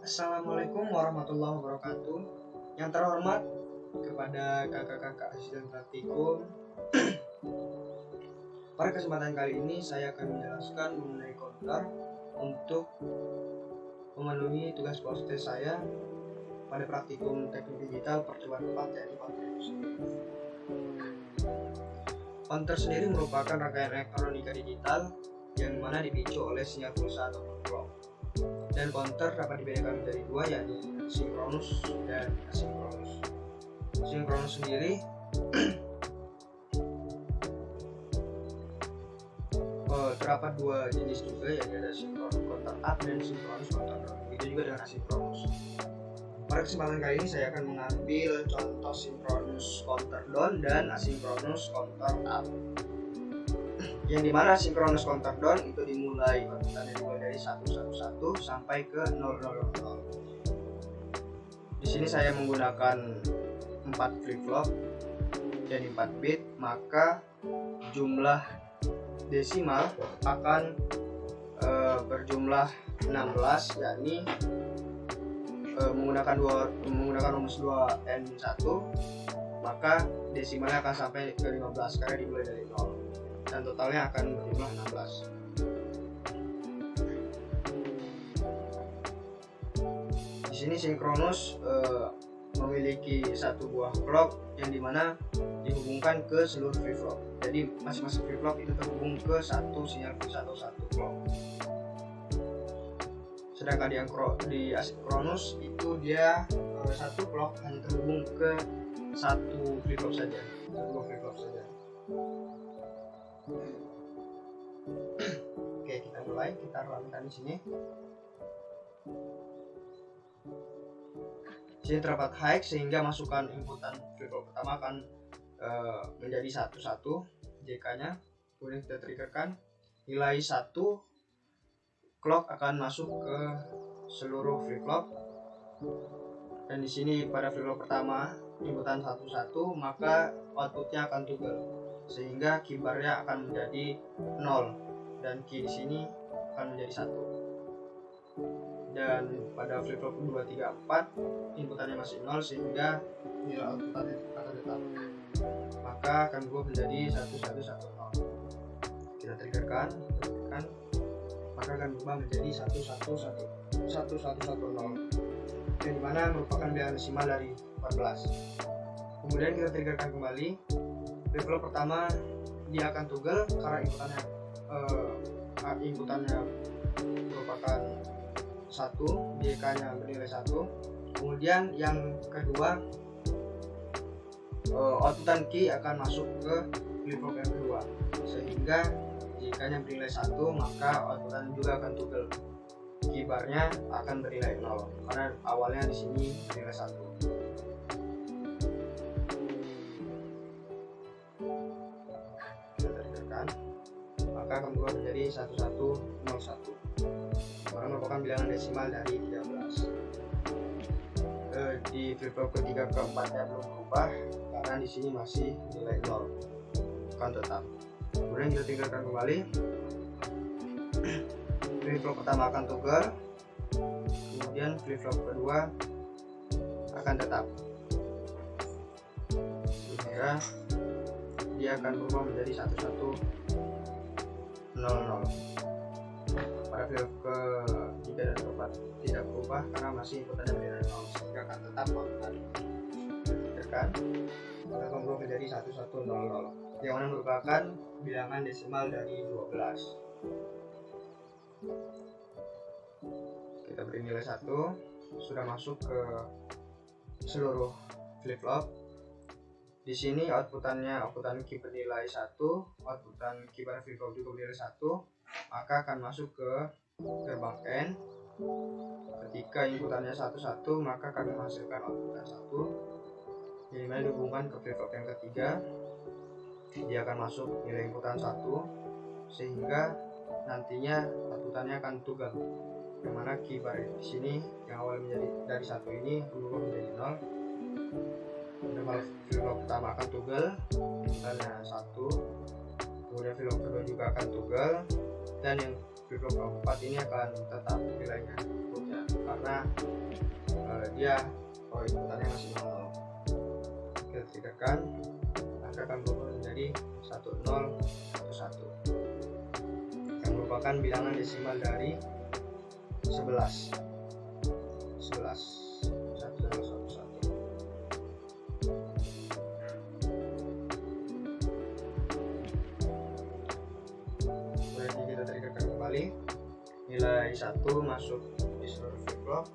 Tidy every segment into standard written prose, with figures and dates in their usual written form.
Assalamualaikum warahmatullahi wabarakatuh. Yang terhormat kepada kakak-kakak asisten praktikum. Pada kesempatan kali ini saya akan menjelaskan mengenai counter untuk memenuhi tugas proses saya pada praktikum teknik digital percobaan 4, yaitu counter itu sendiri. Counter sendiri merupakan rangkaian elektronika digital yang mana dipicu oleh sinyal pulsa atau clock. Dan counter dapat dibedakan menjadi dua, yakni sinkronus dan asinkronus. Sinkronus sendiri terdapat dua jenis juga, yakni ada sinkronus counter up dan sinkronus counter down. Itu juga dengan asinkronus. Pada kesempatan kali ini saya akan mengambil contoh sinkronus counter down dan asinkronus counter up. Yang dimana sinkronus counter down itu dimulai dari 111 sampai ke 000. Di sini saya menggunakan 4 flip-flop dan 4 bit, maka jumlah desimal akan berjumlah 16, yakni menggunakan rumus 2n1, maka desimalnya akan sampai ke 15 karena dimulai dari 0 dan totalnya akan berjumlah 16. Di sini sinkronus memiliki satu buah clock yang dimana dihubungkan ke seluruh flip-flop. Jadi masing-masing flip-flop itu terhubung ke satu sinyal pulsa atau satu clock. Sedangkan di asinkronus itu dia satu clock hanya terhubung ke satu flip-flop saja, satu flip-flop saja. Oke, kita mulai, kita runkan di sini. Di sini terdapat high sehingga masukan inputan flip-flop pertama akan menjadi 11 JK-nya. Kemudian kita triggerkan nilai 1 clock akan masuk ke seluruh flip-flop. Dan di sini pada flip-flop pertama inputan 11, maka outputnya akan toggle sehingga kibarnya akan menjadi 0 dan key di sini akan menjadi 1. Dan pada flip-flop 2, 3, 4 inputannya masih 0 sehingga nilai outputannya akan tetap, maka akan berubah menjadi 1110. Kita triggerkan, maka akan berubah menjadi 1110 yang dimana merupakan bilangan desimal dari 14. Kemudian kita triggerkan kembali. Flip-flop pertama dia akan toggle karena inputannya merupakan 1, JK-nya bernilai 1. Kemudian yang kedua, outputan key akan masuk ke flip-flop yang kedua sehingga JK-nya bernilai 1, maka outputan juga akan toggle. Kibarnya akan bernilai 0 karena awalnya di sini bernilai 1. Maka akan berubah menjadi 1101 karena merupakan bilangan desimal dari 13. Di flip-flop ketiga keempatnya belum berubah karena di sini masih nilai 0 akan tetap. Kemudian kita triggerkan kembali. Flip-flop pertama akan toggle, kemudian flip-flop kedua akan tetap sehingga dia akan berubah menjadi 1100. Pada flip ke 3 dan 4 tidak berubah karena masih inputannya bernilai 0 sehingga akan tetap outputan. Tekan maka akan berubah menjadi 1100 yang mana merupakan bilangan desimal dari 12. Kita beri nilai 1, sudah masuk ke seluruh flip-flop. Di sini outputan key bernilai 1, outputan key pada flip-flop juga bernilai 1, maka akan masuk ke gerbang N. Ketika inputannya 11, maka akan menghasilkan outputan 1 yang dimana dihubungkan ke flip-flop yang ketiga. Dia akan masuk nilai inputan 1 sehingga nantinya outputannya akan toggle, yang mana key bar di sini yang awal menjadi dari 1 ini berubah menjadi 0. Dan kalau flip-flop pertama akan toggle inputannya 1, kemudian flip-flop kedua juga akan toggle, dan yang flip-flop keempat ini akan tetap nilainya karena karena dia inputannya masih 0. Kita triggerkan, maka akan berubah menjadi 1011 yang merupakan bilangan desimal dari 11 1011. Berarti kita triggerkan kembali, nilai 1 masuk di seluruh flip-flop,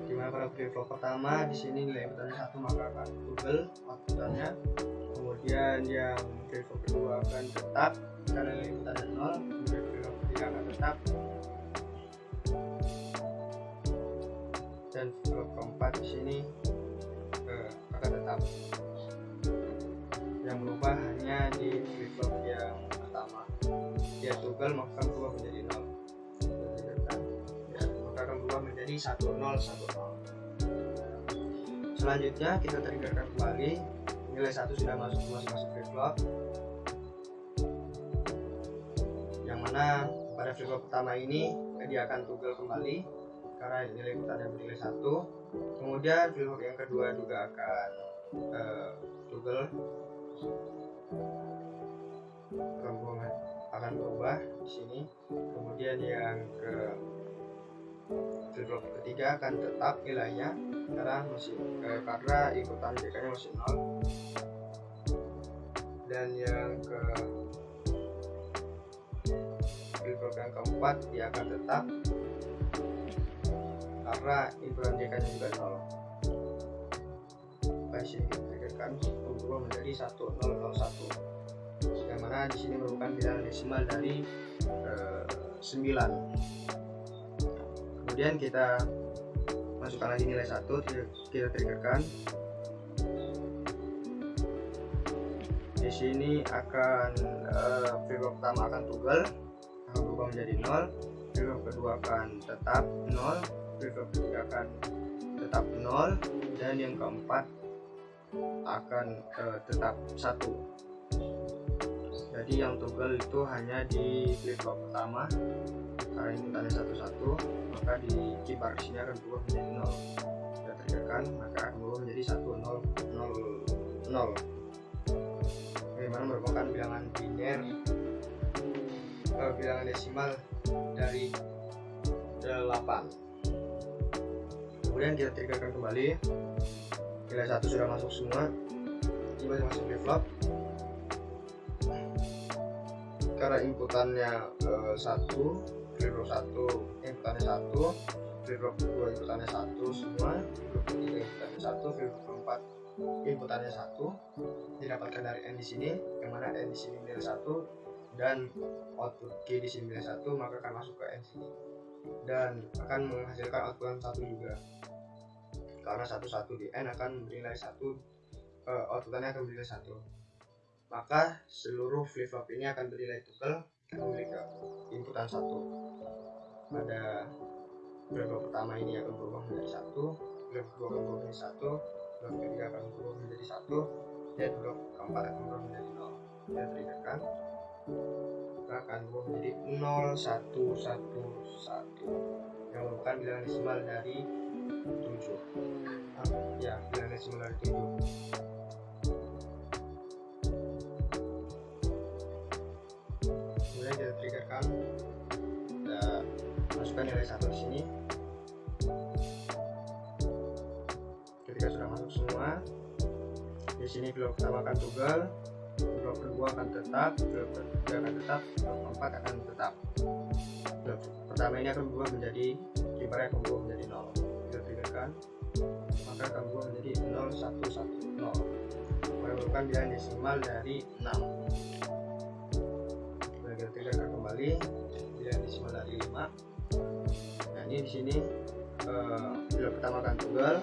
dimana pada flip-flop pertama di sini nilai inputannya 1 maka akan toggle outputannya. Kemudian yang flip-flop kedua akan tetap karena nilai inputannya 0. Kemudian flip-flop ketiga akan tetap, dan flip-flop keempat di sini akan tetap. Yang berubah hanya di flip-flop yang pertama, dia toggle maka akan berubah menjadi 0. Maka akan berubah menjadi 1010. Selanjutnya kita triggerkan kembali, nilai 1 sudah masuk masing-masing flip-flop, yang mana pada flip-flop pertama ini dia akan toggle kembali karena nilai inputannya bernilai 1. Kemudian flip-flop yang kedua juga akan toggle, akan berubah di sini. Kemudian yang ke flip-flop ketiga akan tetap nilainya karena inputan JK-nya masih 0. Dan yang ke flip-flop yang keempat dia akan tetap karena inputan JK-nya juga 0. Maka sini kita triggerkan berubah menjadi 1001, yang mana di sini merupakan bilangan desimal dari 9. Kemudian kita masukkan lagi nilai 1, kita triggerkan. Di sini akan flip-flop pertama akan toggle, akan berubah menjadi 0. Flip-flop kedua akan tetap 0. Flip-flop ketiga akan tetap 0, dan yang keempat akan tetap 1. Jadi yang toggle itu hanya di flip-flop pertama karena inputannya 11, maka di kibar sini akan berubah menjadi 0. Kita triggerkan, maka akan berubah menjadi 1000. Bagaimana merupakan bilangan biner, bilangan desimal dari 8. Kemudian kita triggerkan kembali, nilai 1 sudah masuk semua di masing-masing flip-flop karena inputannya 1, flip-flop 1 inputannya 1, flip-flop 2 inputannya 1 semua, flip-flop 3 inputannya 1, flip-flop 4 inputannya 1 didapatkan dari N di sini, yang mana N di sini nilai 1 dan output Q di sini nilai 1, maka akan masuk ke N sini dan akan menghasilkan output 1 juga karena 1 di N akan bernilai 1, outputannya akan bernilai 1. Maka seluruh flip-flop ini akan bernilai toggle, akan memiliki inputan 1. Pada flip-flop pertama ini akan berubah menjadi 1, flip kedua akan berubah menjadi 1, flip ketiga akan berubah menjadi 1, dan flip keempat akan berubah menjadi 0. Kita triggerkan, maka akan berubah menjadi 0111 yang merupakan bilangan desimal dari 7. Ya, bilangan desimal dari 7. Kemudian kita triggerkan, kita masukkan nilai 1 di sini. Ketika sudah masuk semua, di sini flip pertama akan toggle, flip kedua akan tetap, flip ketiga akan tetap, flip keempat akan tetap. Flip pertama ini akan berubah menjadi kibarnya akan berubah menjadi 0. Kita triggerkan, maka akan berubah menjadi 0110. Merupakan bilangan desimal dari 6. Kemudian kita triggerkan kembali, bilangan desimal dari 5. Nah ini di sini flip pertama akan toggle,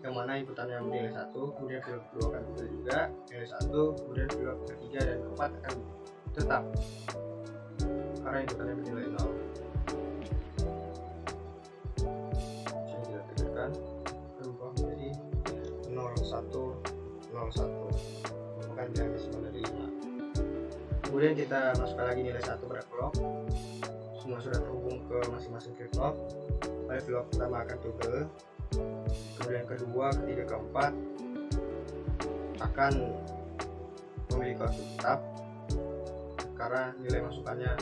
yang mana inputannya bernilai 1, kemudian flip kedua akan toggle juga nilai 1, kemudian flip ketiga dan keempat akan tetap karena inputannya bernilai 0. Jadi kita triggerkan, berubah menjadi 0101, merupakan bilangan desimal dari 5. Kemudian kita masukkan lagi nilai 1 pada clock, sudah terhubung ke masing-masing flip flop, pada flip flop pertama akan toggle, kemudian kedua, ketiga, keempat akan memiliki output tetap karena nilai masukannya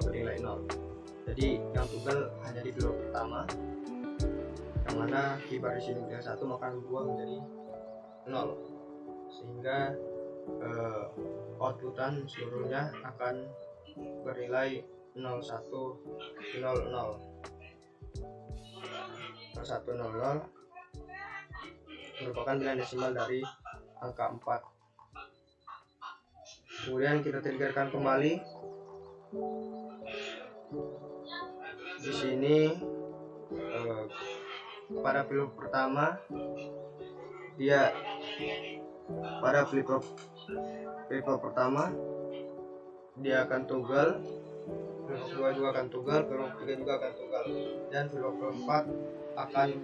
bernilai 0. Jadi yang toggle hanya di flip flop pertama, yang mana kibar di sini bernilai 1 maka berubah menjadi 0, sehingga outputan seluruhnya akan bernilai 0100 merupakan nilai desimal dari angka 4. Kemudian kita triggerkan kembali. Di sini pada flip pertama flip flop pertama dia akan toggle, flip flop kedua juga akan toggle, flip flop ketiga juga akan toggle, dan flip flop keempat akan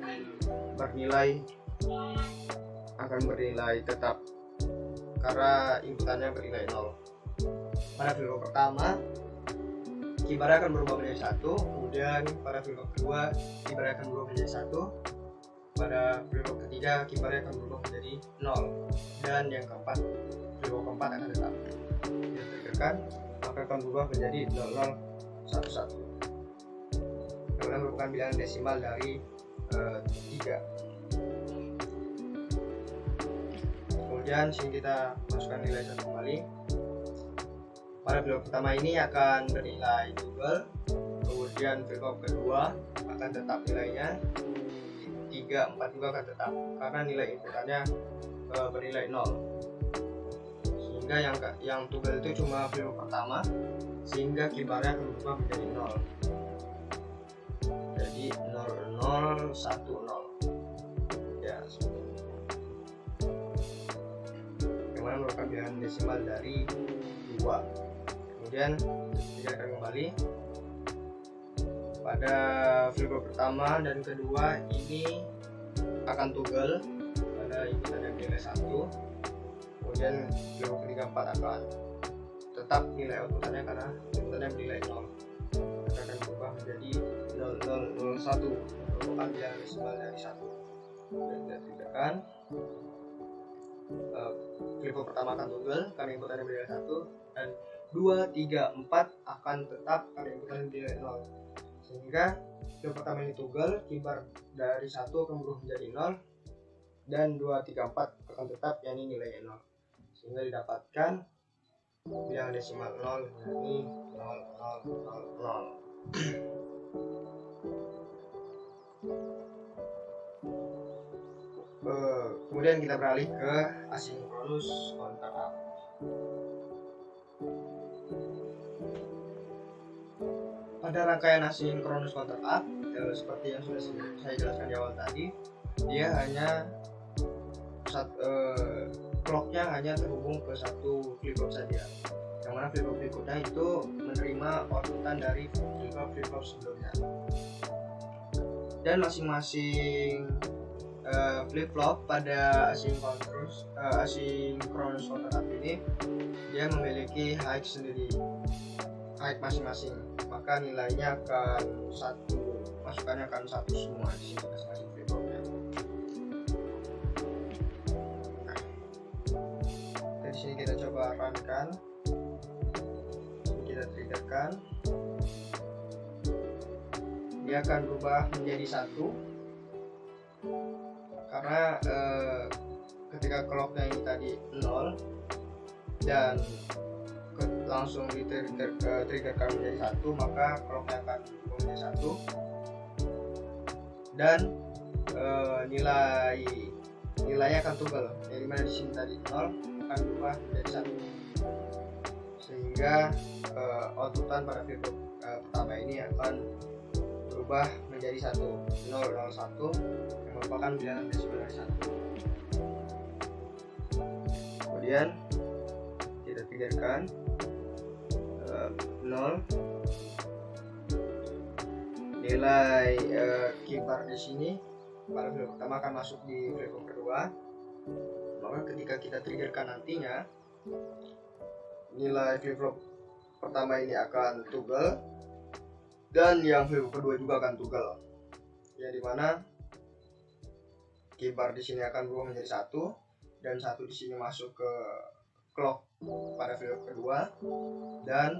bernilai tetap karena inputannya bernilai 0. Pada flip flop pertama kibarnya akan berubah menjadi 1, kemudian pada flip flop kedua kibarnya akan berubah menjadi 1, pada flip flop ketiga kibarnya akan berubah menjadi 0, dan yang keempat flip flop keempat akan tetap. Ditriggerkan maka akan berubah menjadi 0011, karena merupakan bilangan desimal dari 3. Kemudian sini kita masukkan nilai 1 kembali. Pada flip flop pertama ini akan bernilai toggle, kemudian flip flop kedua akan tetap nilainya, 3, 4 juga akan tetap karena nilai inputannya bernilai 0, sehingga yang toggle itu cuma flip flop pertama, sehingga kibarnya akan berubah menjadi 0, jadi 0010 ya, yang mana merupakan bilangan desimal dari 2. Kemudian triggerkan kembali. Pada flip flop pertama dan kedua ini akan toggle pada inputan yang nilai 1, kemudian flip flop ketiga 4 akan tetap nilai outputannya karena inputannya bernilai 0, maka akan berubah menjadi 0001, merupakan bilangan desimal dari 1. Dan kita triggerkan. Flip flop pertama akan toggle karena inputannya bernilai 1, dan 2, 3, 4 akan tetap karena inputannya bernilai 0, sehingga flip pertama ini toggle, kibar dari 1 akan berubah menjadi 0, dan 2, 3, 4 akan tetap, yakni nilainya 0, sehingga didapatkan bilangan desimal 0 yakni 0000. Kemudian kita beralih ke asinkronus counter up. Pada rangkaian asinkronus counter up, seperti yang sudah saya jelaskan di awal tadi, dia hanya clocknya hanya terhubung ke satu flip flop saja, yang mana flip flop berikutnya itu menerima outputan dari flip flop sebelumnya, dan masing-masing flip flop pada asinkronus counter up ini dia memiliki high sendiri, high masing-masing, maka nilainya akan masukannya akan 1 semua di sini masing-masing flip flopnya. Dari sini kita coba runkan, kita triggerkan, dia akan berubah menjadi 1 karena ketika clocknya ini tadi 0 dan langsung triggerkan menjadi 1, maka clocknya akan berubah menjadi 1, dan nilainya akan toggle, yang dimana di sini tadi 0 akan berubah menjadi 1, sehingga outputan pada flip flop pertama ini akan berubah menjadi 1001 yang merupakan bilangan desimal dari 1. Kemudian kita triggerkan 0, nilai kibar di sini pada flip flop pertama akan masuk di flip flop kedua, maka ketika kita triggerkan nantinya nilai flip flop pertama ini akan toggle, Dan yang flip flop kedua juga akan toggle, yang dimana keybar di sini akan berubah menjadi 1 dan 1 di sini masuk ke clock pada flip flop kedua, dan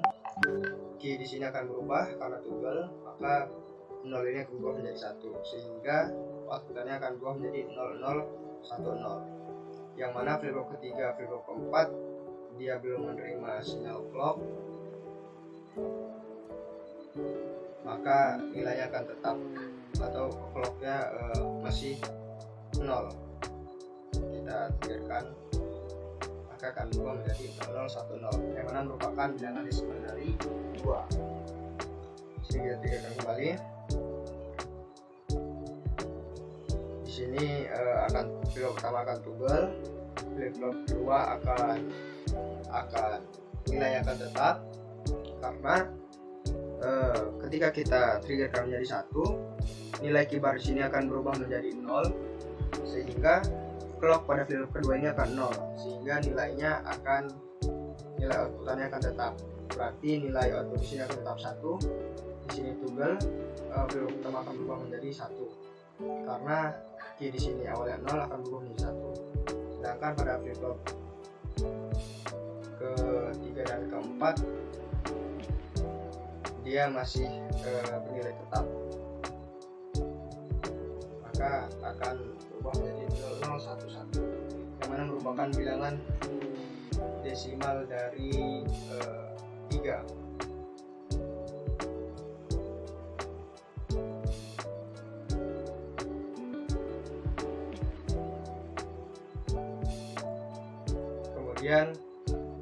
key di sini akan berubah karena toggle, maka 0 ini akan berubah menjadi 1 sehingga outputannya akan berubah menjadi 0010, yang mana flip flop ketiga, flip flop keempat dia belum menerima sinyal clock, maka nilainya akan tetap atau clocknya masih 0. Kita triggerkan, maka akan berubah menjadi 0010, yang mana merupakan bilangan desimal dari 2. Sini kita triggerkan kembali. Di sini akan flip flop pertama akan toggle, flip flop kedua akan nilai akan tetap karena ketika kita triggerkan menjadi 1, nilai keybar di sini akan berubah menjadi 0 sehingga clock pada flip flop kedua ini akan 0 sehingga nilai outputannya akan tetap. Berarti nilai output di sini akan tetap 1. Di sini toggle, flip flop pertama akan berubah menjadi 1 karena key di sini awalnya 0 akan berubah menjadi 1. Sedangkan pada flip flop ketiga dan keempat dia masih bernilai tetap, maka akan berubah menjadi 0011, yang mana merupakan bilangan desimal dari 3. Kemudian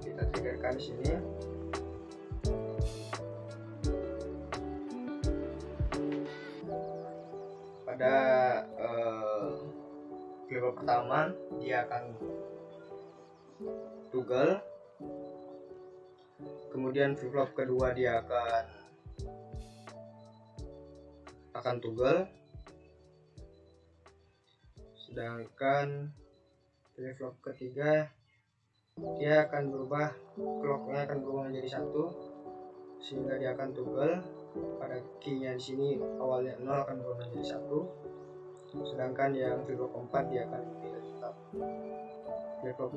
kita triggerkan di sini. Pada flip flop pertama dia akan toggle, kemudian flip flop kedua dia akan toggle, sedangkan flip flop ketiga dia akan berubah, clocknya akan berubah menjadi 1 sehingga dia akan toggle. Pada key-nya di sini awalnya 0 akan berubah menjadi 1, sedangkan yang flip flop keempat dia akan menilai tetap. Flip flop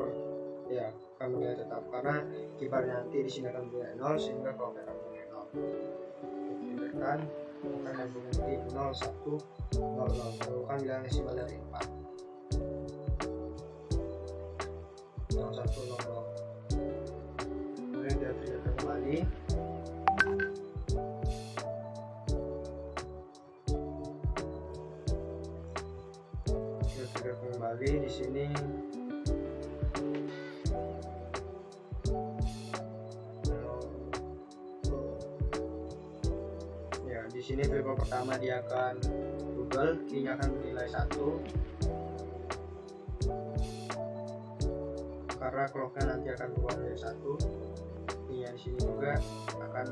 ya akan menilai tetap karena keybarnya nanti di sini akan menilai 0 sehingga clocknya akan menilai 0. Triggerkan akan menjadi 0100, merupakan bilangan desimal dari 4. 0100. Kemudian kita triggerkan kembali. Kembali di sini ya, di sini flip flop pertama dia akan toggle, key-nya akan bernilai 1 karena clocknya nanti akan berubah menjadi 1. Key-nya di sini juga akan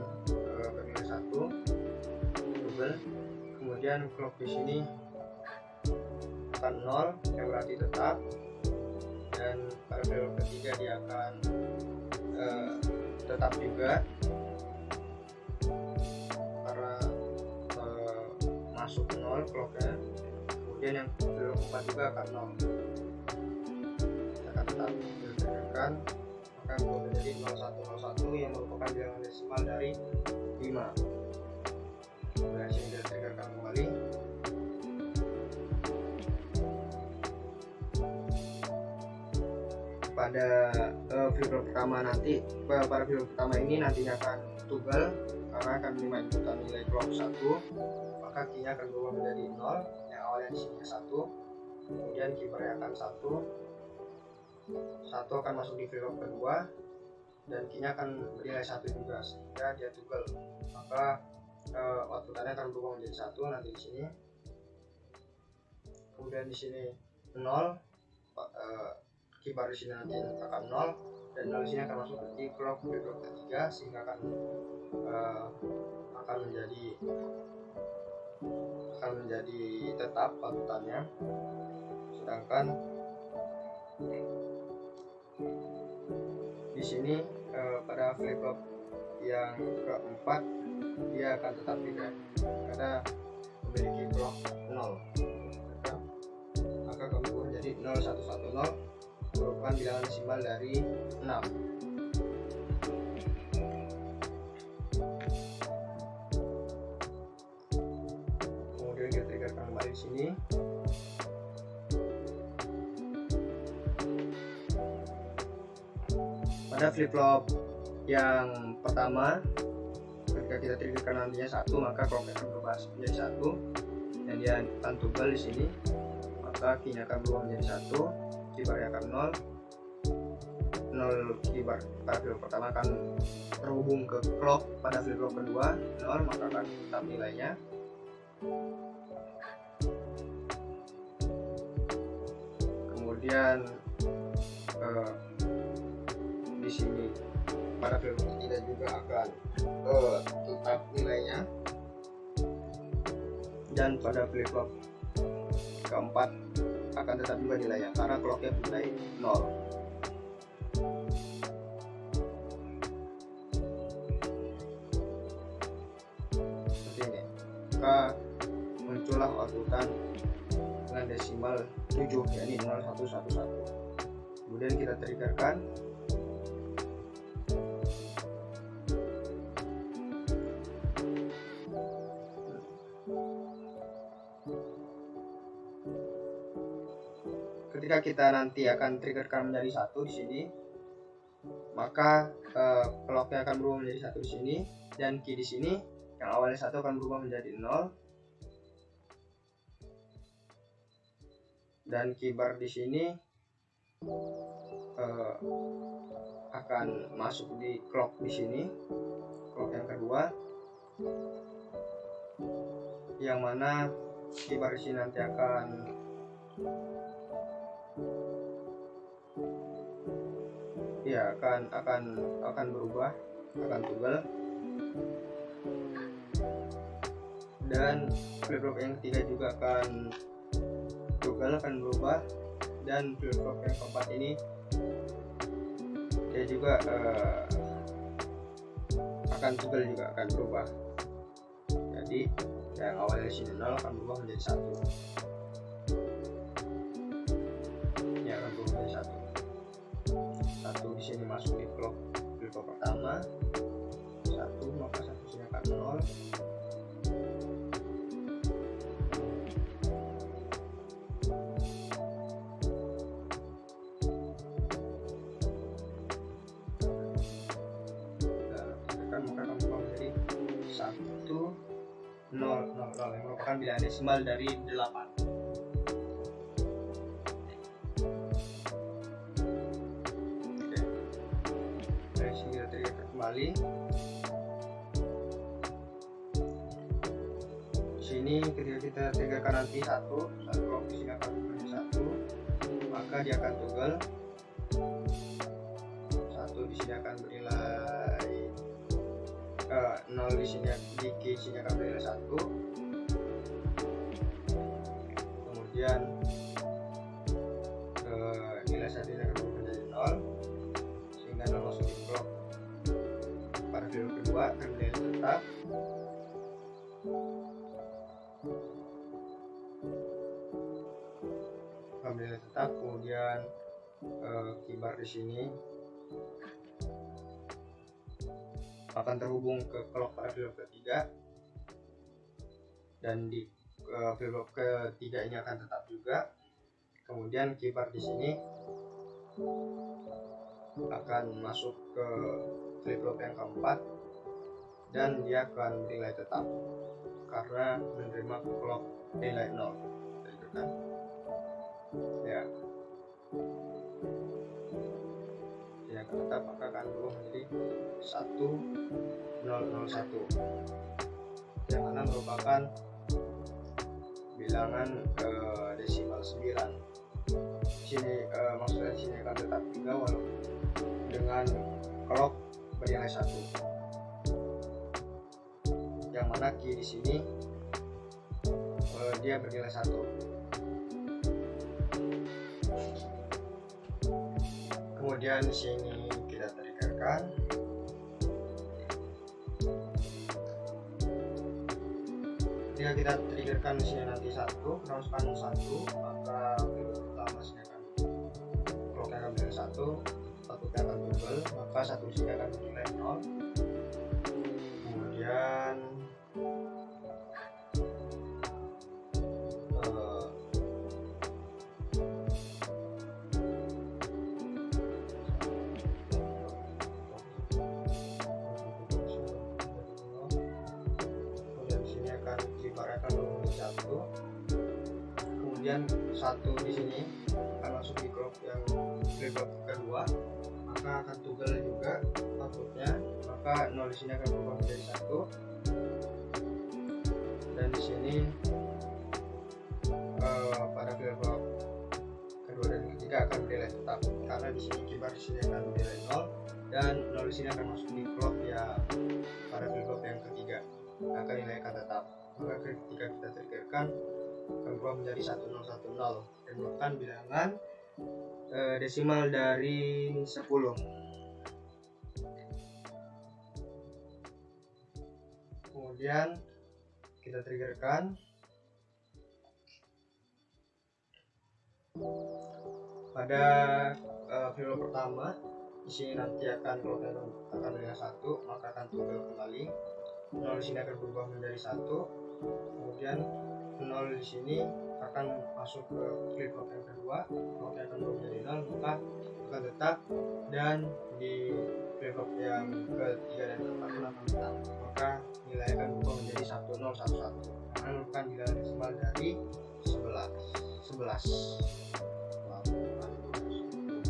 bernilai 1 toggle, kemudian clock di sini akan 0 yang berarti tetap, dan pada flip flop ketiga dia akan tetap juga karena masuk 0 clocknya, kemudian yang flip flop keempat juga akan 0 akan tetap ditekan, maka berubah menjadi 0101 yang merupakan bilangan desimal dari 5. Kemudian sini kita triggerkan kembali. Pada flip flop pertama nanti, pada flip flop pertama ini nantinya akan toggle karena akan menerima inputan nilai clock 1, maka key-nya akan berubah menjadi 0 yang awalnya di sini 1, kemudian keybarnya akan 1 akan masuk di flip flop kedua dan key-nya akan bernilai 1 juga sehingga dia toggle, maka outputannya akan berubah menjadi 1 nanti di sini. Kemudian di sini 0, keybar di sini nanti akan 0 dan 0 di sini akan masuk di clock flip flop ketiga sehingga akan menjadi tetap outputannya. Sedangkan di sini pada flip flop yang keempat dia akan tetap juga karena memiliki clock 0. Maka kami ubah menjadi 0110 merupakan bilangan desimal dari 6. Kemudian kita triggerkan kembali di sini. Pada flip flop yang pertama, ketika kita triggerkan nantinya 1, maka clocknya akan berubah menjadi 1 dan dia akan tunggal di sini. Maka key-nya akan berubah menjadi 1, kibarnya akan 0 kibar pada flip flop pertama akan terhubung ke clock pada flip flop kedua 0, maka akan tetap nilainya. Kemudian di sini pada flip flop ketiga juga akan tetap nilainya, dan pada flip flop keempat akan tetap juga nilainya karena clocknya bernilai 0. Seperti ini. Maka muncullah outputan dengan desimal 7, yakni 0111. Kemudian kita triggerkan. Ketika kita nanti akan triggerkan menjadi 1 di sini, maka clocknya akan berubah menjadi 1 di sini, dan key di sini yang awalnya 1 akan berubah menjadi 0, dan keybar di sini akan masuk di clock di sini, clock yang kedua, yang mana keybar di sini nanti akan akan berubah, akan tunggal, dan flip flop yang ketiga juga akan tunggal, akan berubah, dan flip flop yang keempat ini dia juga akan tunggal, juga akan berubah. Jadi yang awalnya sini 0 akan berubah menjadi 1. Ya, akan berubah menjadi 1. 1 di sini masuk di clock flip flop pertama 1, maka 1 sini akan 0. Maka akan berubah menjadi 1 0 0 0 yang merupakan bilangan desimal dari 8. Kembali di sini, ketika kita triggerkan nanti 1 clock di sini akan menjadi 1, maka dia akan tunggal. 1 di sini akan bernilai 0 di sini, di key sini akan bernilai 1. Kemudian nilai 1 ini akan berubah menjadi 0, sehingga 0 masuk di clock pada flip flop kedua akan bernilai tetap. Bernilai tetap. Kemudian keybar di sini akan terhubung ke clock pada flip flop ketiga, dan di flip flop ketiga ini akan tetap juga. Kemudian keybar di sini akan masuk ke flip flop yang keempat, dan dia akan bernilai tetap karena menerima clock nilai 0. Gitu kan? Ya, dia akan tetap, maka akan berubah menjadi 1001, yang mana merupakan bilangan desimal 9. Di sini maksudnya di sini akan tetap juga walaupun dengan clock bernilai 1, yang mana key di sini dia bernilai 1. Kemudian di sini kita triggerkan. Jika kita triggerkan di sini nanti 1, kita masukkan 1, maka fitur pertama sini akan clocknya akan bernilai 1, outputnya akan toggle, maka 1 di sini akan bernilai 0. Kemudian kibar akan menjadi 1, kemudian 1 di sini akan masuk di clock yang flip-flop kedua, maka akan toggle juga outputnya, maka 0 di sini akan berubah menjadi 1, dan di sini pada flip-flop kedua dan ketiga akan bernilai tetap, karena di sini kibar di sini akan bernilai 0 dan 0 di sini akan masuk di clock yang pada flip-flop yang ketiga, maka nilai akan tetap. Maka ketika kita triggerkan akan berubah menjadi 1010 dan merupakan bilangan desimal dari 10. Kemudian kita triggerkan pada flip-flop pertama. Di sini nanti akan clocknya akan bernilai 1, maka akan toggle kembali. 0 di sini akan berubah menjadi 1, kemudian 0 di sini akan masuk ke flip-flop yang kedua, clocknya akan berubah menjadi 0, maka akan tetap, dan di flip-flop yang ketiga dan keempat pun akan tetap, maka nilai akan berubah menjadi 1011, karena merupakan bilangan desimal dari 11.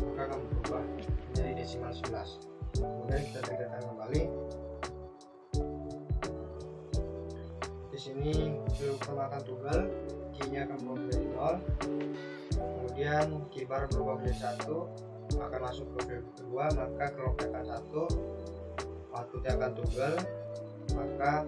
Maka akan berubah menjadi desimal 11. Kemudian kita triggerkan kembali. Di sini flip pertama akan toggle, key-nya akan berubah menjadi 0, kemudian kibar berubah menjadi 1, akan masuk ke flip kedua, maka clocknya akan 1, outputnya akan toggle, maka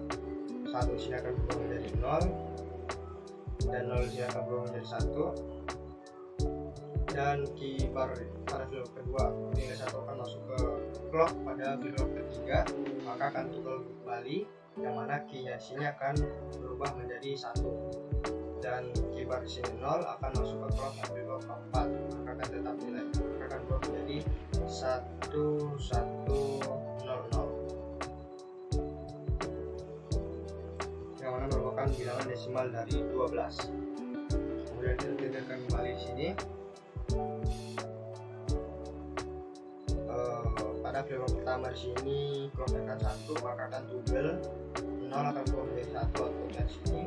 1 di sini akan berubah menjadi 0, dan 0 di sini akan berubah menjadi 1, dan kibar pada flip kedua nilai 1 akan masuk ke clock pada flip ketiga, maka akan toggle kembali, yang mana key-nya di sini akan berubah menjadi 1, dan kibar di sini 0 akan masuk ke clock yang flip keempat, maka akan tetap nilai, maka akan berubah menjadi 1100, yang mana merupakan bilangan desimal dari 12. Kemudian kita triggerkan kembali di sini. Pada flip pertama di sini clocknya akan 1, maka akan toggle, 0 akan berubah menjadi 1 outputnya di sini,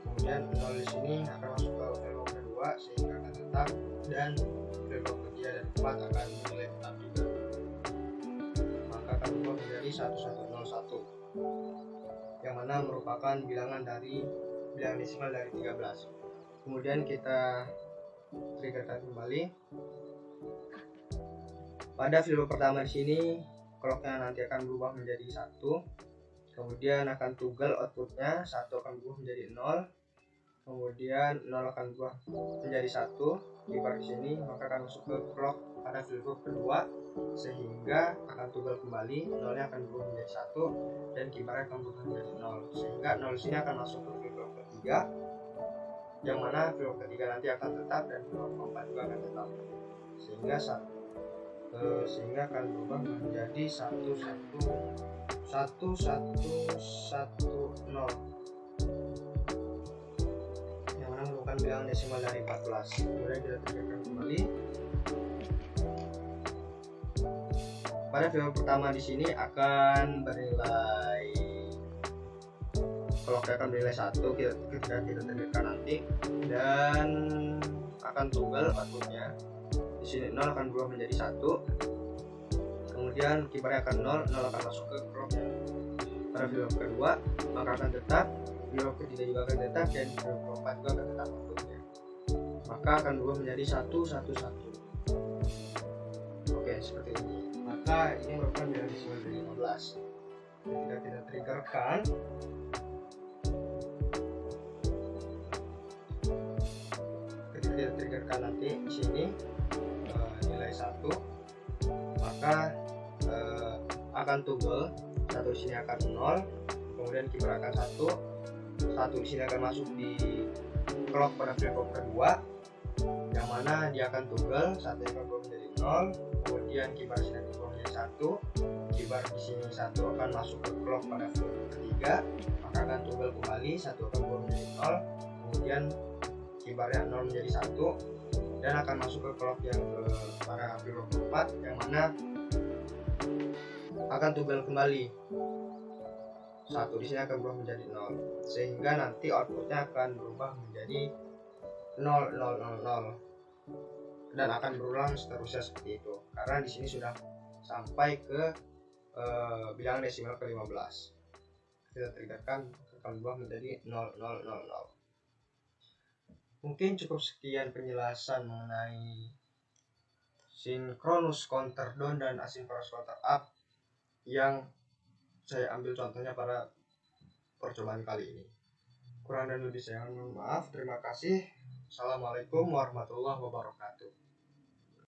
kemudian 0 di sini akan masuk ke flip kedua sehingga akan tetap, dan flip ketiga dan keempat akan nilai tetap juga, maka akan berubah menjadi 1101, yang mana merupakan bilangan desimal dari 13. Kemudian kita triggerkan kembali. Pada flip pertama di sini clocknya nanti akan berubah menjadi 1, kemudian akan toggle outputnya, 1 akan berubah menjadi 0, kemudian 0 akan berubah menjadi 1, kibar di sini, maka akan masuk ke clock pada flip kedua sehingga akan toggle kembali, 0 nya akan berubah menjadi 1, dan kibarnya akan berubah menjadi 0, sehingga 0 di sini akan masuk ke flip ketiga, yang mana flip ketiga nanti akan tetap dan flip keempat juga akan tetap, sehingga akan berubah menjadi 1110, yang mana merupakan bilangan desimal dari 14. Kemudian kita triggerkan kembali. Pada flip pertama di sini akan bernilai, clocknya akan bernilai 1 ketika kita triggerkan nanti, dan akan toggle outputnya. Di sini 0 akan berubah menjadi 1, kemudian kibarnya akan 0 akan masuk ke clock yang pada flip kedua, maka akan tetap, flip ketiga juga akan tetap, dan flip keempat juga akan tetap outputnya, maka akan berubah menjadi 111. Oke, seperti ini. Maka ini merupakan bilangan desimal dari 15. Ketika kita triggerkan, nanti di sini nilai 1, maka akan toggle, 1 di sini akan 0, kemudian kibar akan 1, 1 di sini akan masuk di clock pada flip flop kedua, yang mana dia akan tunggal, 1 akan berubah menjadi 0, kemudian kibar sini akan berubah menjadi 1, kibar di sini 1 akan masuk ke clock pada flip flop ketiga, maka akan tunggal kembali, 1 akan berubah menjadi 0, kemudian kibarnya 0 menjadi 1, dan akan masuk ke clock yang ke pada flip flop keempat, yang mana akan tunggal kembali, 1 di sini akan berubah menjadi 0, sehingga nanti outputnya akan berubah menjadi 0 0 0 0, dan akan berulang seterusnya seperti itu, karena di sini sudah sampai ke bilangan desimal ke-15. Kita triggerkan akan berubah menjadi 0 0 0 0. Mungkin cukup sekian penjelasan mengenai synchronous counter down dan asynchronous counter up yang saya ambil contohnya pada percobaan kali ini. Kurang dan lebih saya mohon maaf. Terima kasih. Assalamualaikum warahmatullahi wabarakatuh.